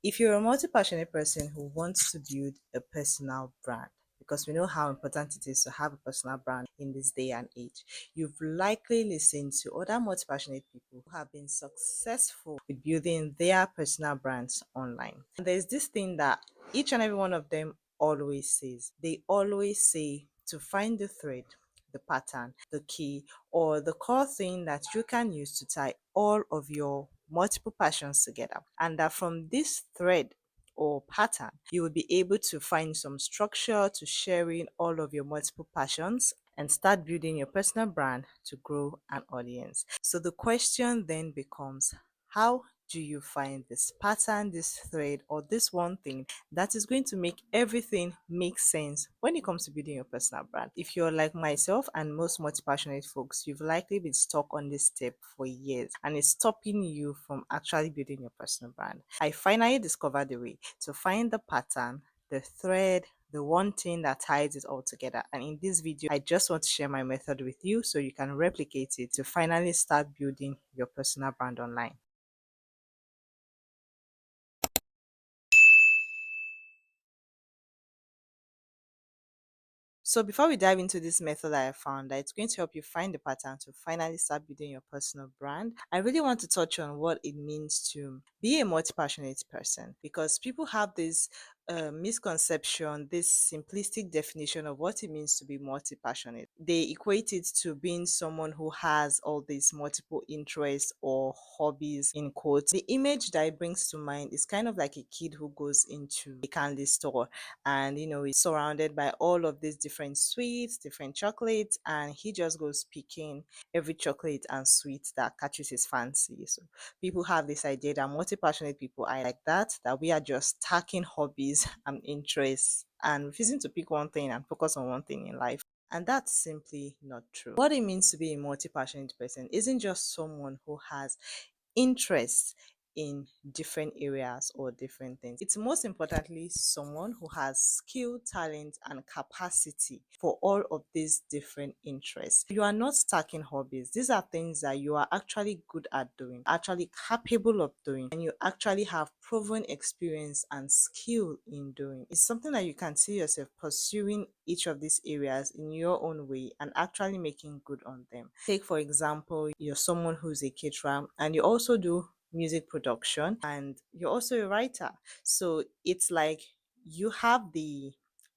If you're a multi-passionate person who wants to build a personal brand, because we know how important it is to have a personal brand in this day and age, you've likely listened to other multi-passionate people who have been successful with building their personal brands online. And there's this thing that each and every one of them always says. They always say to find the thread, the pattern, the key, or the core thing that you can use to tie all of your multiple passions together. And that from this thread or pattern, you will be able to find some structure to sharing all of your multiple passions and start building your personal brand to grow an audience. So the question then becomes, how do you find this pattern, this thread, or this one thing that is going to make everything make sense when it comes to building your personal brand? If you're like myself and most multi-passionate folks, you've likely been stuck on this step for years and it's stopping you from actually building your personal brand. I finally discovered the way to find the pattern, the thread, the one thing that ties it all together. And in this video, I just want to share my method with you so you can replicate it to finally start building your personal brand online. So before we dive into this method that I found that it's going to help you find the pattern to finally start building your personal brand, I really want to touch on what it means to be a multi-passionate person, because people have this misconception, this simplistic definition of what it means to be multi-passionate. They equate it to being someone who has all these multiple interests or hobbies in quotes. The image that it brings to mind is kind of like a kid who goes into a candy store and is surrounded by all of these different sweets, different chocolates, and he just goes picking every chocolate and sweet that catches his fancy. So people have this idea that multi-passionate people are like that we are just stacking hobbies and interests and refusing to pick one thing and focus on one thing in life. And that's simply not true. What it means to be a multi-passionate person isn't just someone who has interest in different areas or different things. It's most importantly someone who has skill, talent, and capacity for all of these different interests. You are not stacking hobbies. These are things that you are actually good at doing, actually capable of doing, and you actually have proven experience and skill in doing. It's something that you can see yourself pursuing each of these areas in your own way and actually making good on them. Take, for example, you're someone who's a caterer and you also do music production and you're also a writer. So it's like you have the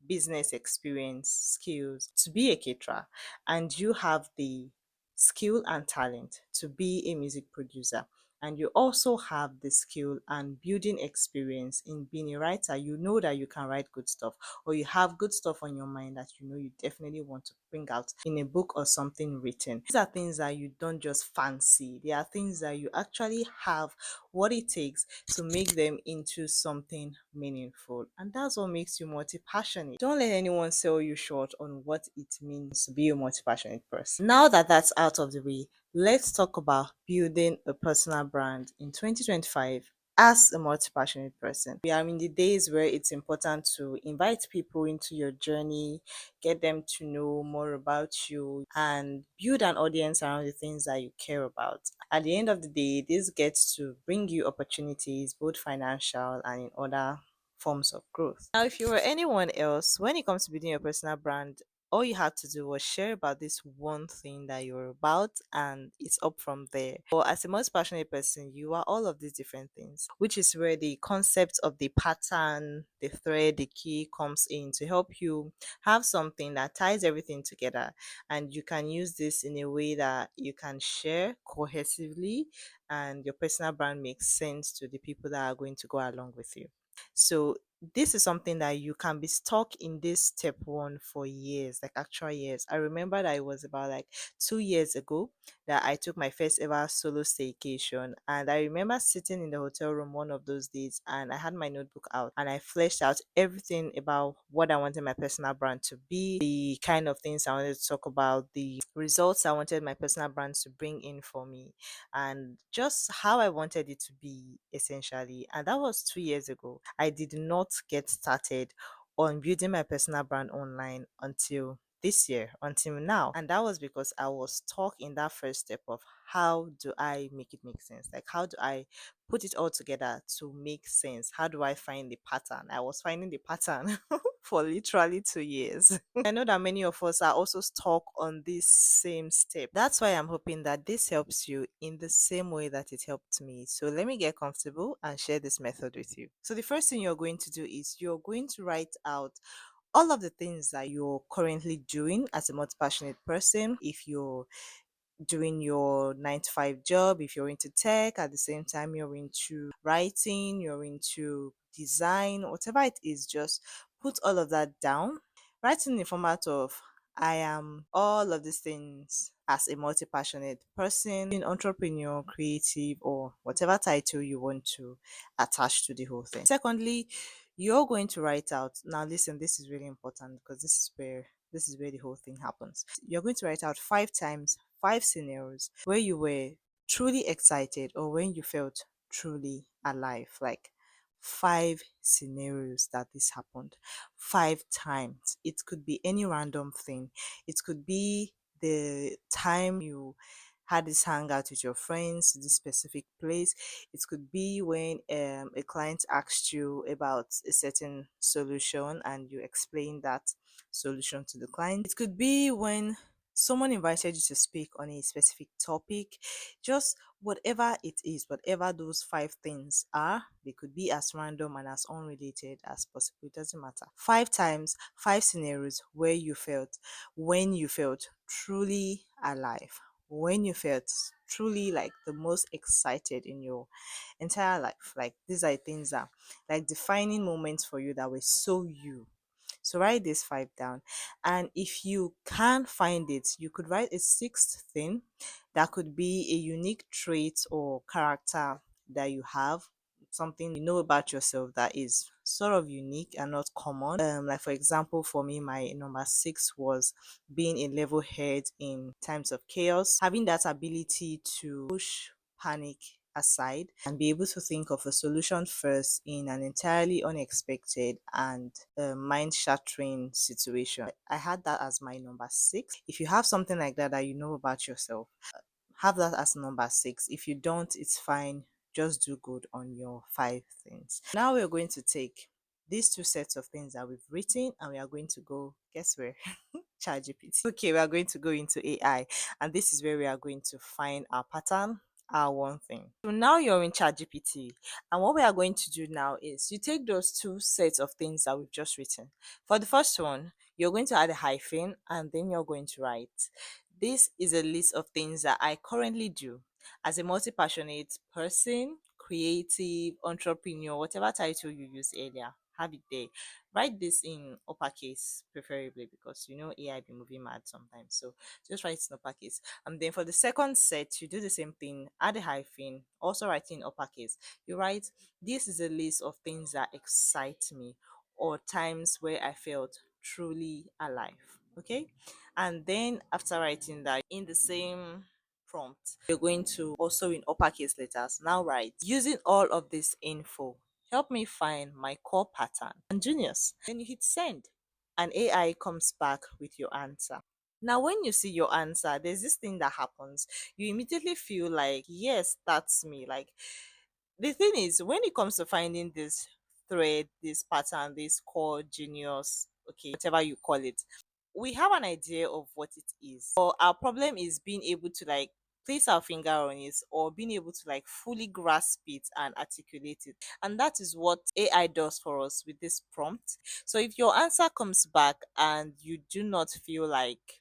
business experience skills to be a caterer and you have the skill and talent to be a music producer, and you also have the skill and building experience in being a writer. You know that you can write good stuff, or you have good stuff on your mind that you definitely want to bring out in a book or something written. These are things that you don't just fancy, they are things that you actually have what it takes to make them into something meaningful. And that's what makes you multi passionate. Don't let anyone sell you short on what it means to be a multi passionate person. Now that that's out of the way, let's talk about building a personal brand in 2025 as a multi-passionate person. We are in the days where it's important to invite people into your journey, get them to know more about you, and build an audience around the things that you care about. At the end of the day, this gets to bring you opportunities, both financial and in other forms of growth. Now, if you were anyone else, when it comes to building your personal brand, all you had to do was share about this one thing that you're about, and it's up from there. But as a most passionate person, you are all of these different things, which is where the concept of the pattern, the thread, the key comes in to help you have something that ties everything together. And you can use this in a way that you can share cohesively, and your personal brand makes sense to the people that are going to go along with you. So this is something that you can be stuck in this step one for years, like actual years. I remember that it was about like 2 years ago that I took my first ever solo staycation. And I remember sitting in the hotel room one of those days and I had my notebook out and I fleshed out everything about what I wanted my personal brand to be, the kind of things I wanted to talk about, the results I wanted my personal brand to bring in for me, and just how I wanted it to be essentially. And that was 2 years ago. I did not get started on building my personal brand online until this year, until now. And that was because I was stuck in that first step of how do I make it make sense? Like, how do I put it all together to make sense. How do I find the pattern? I was finding the pattern for literally 2 years. I know that many of us are also stuck on this same step. That's why I'm hoping that this helps you in the same way that it helped me. So let me get comfortable and share this method with you. So the first thing you're going to do is you're going to write out all of the things that you're currently doing as a multi-passionate person. If you're doing your 9 to 5 job, if you're into tech, at the same time you're into writing, you're into design, whatever it is, just put all of that down. Write in the format of I am all of these things as a multi passionate person, an entrepreneur, creative, or whatever title you want to attach to the whole thing. Secondly, you're going to write out, now listen, this is really important because this is where the whole thing happens. You're going to write out 5 times, 5 scenarios where you were truly excited or when you felt truly alive. Like 5 scenarios that this happened 5 times. It could be any random thing. It could be the time you had this hangout with your friends to this specific place. It could be when a client asked you about a certain solution and you explained that solution to the client. It could be when someone invited you to speak on a specific topic. Just whatever it is, whatever those 5 things are, they could be as random and as unrelated as possible. It doesn't matter. 5 times, 5 scenarios where you felt, when you felt truly alive, when you felt truly like the most excited in your entire life. Like these are things that like defining moments for you that were so you. So write this 5 down. And if you can't find it, you could write a sixth thing that could be a unique trait or character that you have, something you know about yourself that is sort of unique and not common. Like for example, for me, my number 6 was being a level head in times of chaos, having that ability to push panic aside and be able to think of a solution first in an entirely unexpected and mind shattering situation. I had that as my number 6. If you have something like that that you know about yourself, have that as number 6. If you don't, it's fine. Just do good on your 5 things. Now we're going to take these 2 sets of things that we've written and we are going to go, guess where? ChatGPT. Okay, we are going to go into AI, and this is where we are going to find our pattern, our one thing. So now you're in ChatGPT, and what we are going to do now is you take those 2 sets of things that we've just written. For the first one, you're going to add a hyphen and then you're going to write. This is a list of things that I currently do as a multi passionate person, creative, entrepreneur, whatever title you used earlier. Have it there. Write this in uppercase, preferably, because you know AI be moving mad sometimes. So just write it in uppercase. And then for the second set, you do the same thing, add a hyphen, also write in uppercase. You write, this is a list of things that excite me or times where I felt truly alive. Okay. And then after writing that in the same prompt, you're going to also in uppercase letters now write, using all of this info, help me find my core pattern and genius. Then you hit send and AI comes back with your answer. Now, when you see your answer, there's this thing that happens. You immediately feel like, yes, that's me. Like, the thing is, when it comes to finding this thread, this pattern, this core genius, okay, whatever you call it, we have an idea of what it is. But our problem is being able to like place our finger on it or being able to like fully grasp it and articulate it. And that is what AI does for us with this prompt. So if your answer comes back and you do not feel like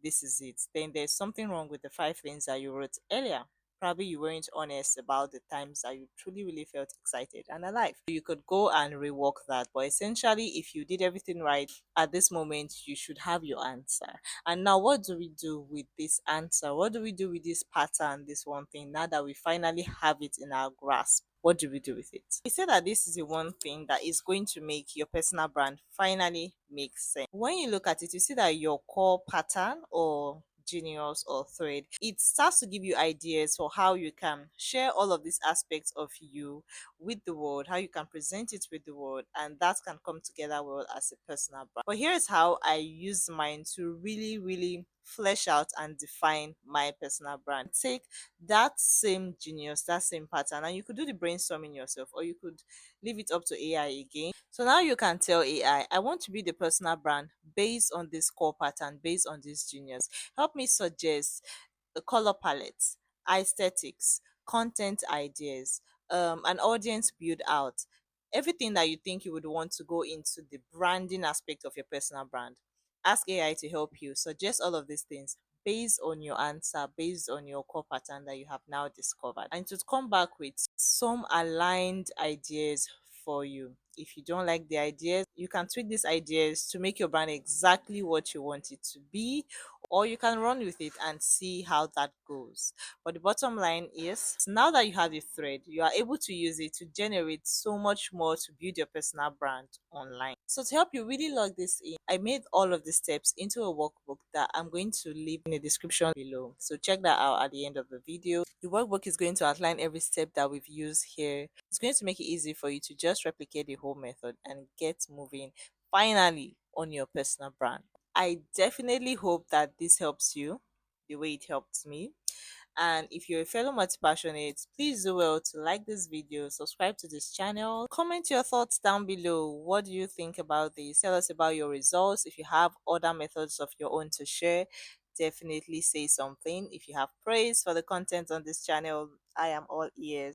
this is it, then there's something wrong with the 5 things that you wrote earlier. Probably you weren't honest about the times that you truly, really felt excited and alive. You could go and rework that, but essentially, if you did everything right at this moment, you should have your answer. And now, what do we do with this answer? What do we do with this pattern, this one thing, now that we finally have it in our grasp? What do we do with it? We say that this is the one thing that is going to make your personal brand finally make sense. When you look at it, you see that your core pattern or genius or thread, it starts to give you ideas for how you can share all of these aspects of you with the world, how you can present it with the world, and that can come together well as a personal brand. But here's how I use mine to really, really flesh out and define my personal brand. Take that same genius, that same pattern, and you could do the brainstorming yourself, or you could leave it up to AI again. So now you can tell I want to be the personal brand based on this core pattern, based on this genius. Help me suggest the color palettes, aesthetics, content ideas, an audience build out, everything that you think you would want to go into the branding aspect of your personal brand. Ask AI to help you suggest all of these things based on your answer, based on your core pattern that you have now discovered, and to come back with some aligned ideas for you. If you don't like the ideas, you can tweak these ideas to make your brand exactly what you want it to be, or you can run with it and see how that goes. But the bottom line is, now that you have a thread, you are able to use it to generate so much more to build your personal brand online. So to help you really log this in, I made all of the steps into a workbook that I'm going to leave in the description below. So check that out at the end of the video. The workbook is going to outline every step that we've used here. It's going to make it easy for you to just replicate the whole method and get moving finally on your personal brand. I definitely hope that this helps you the way it helped me. And if you're a fellow multi-passionate, please do well to like this video, subscribe to this channel, comment your thoughts down below. What do you think about this? Tell us about your results. If you have other methods of your own to share, definitely say something. If you have praise for the content on this channel, I am all ears.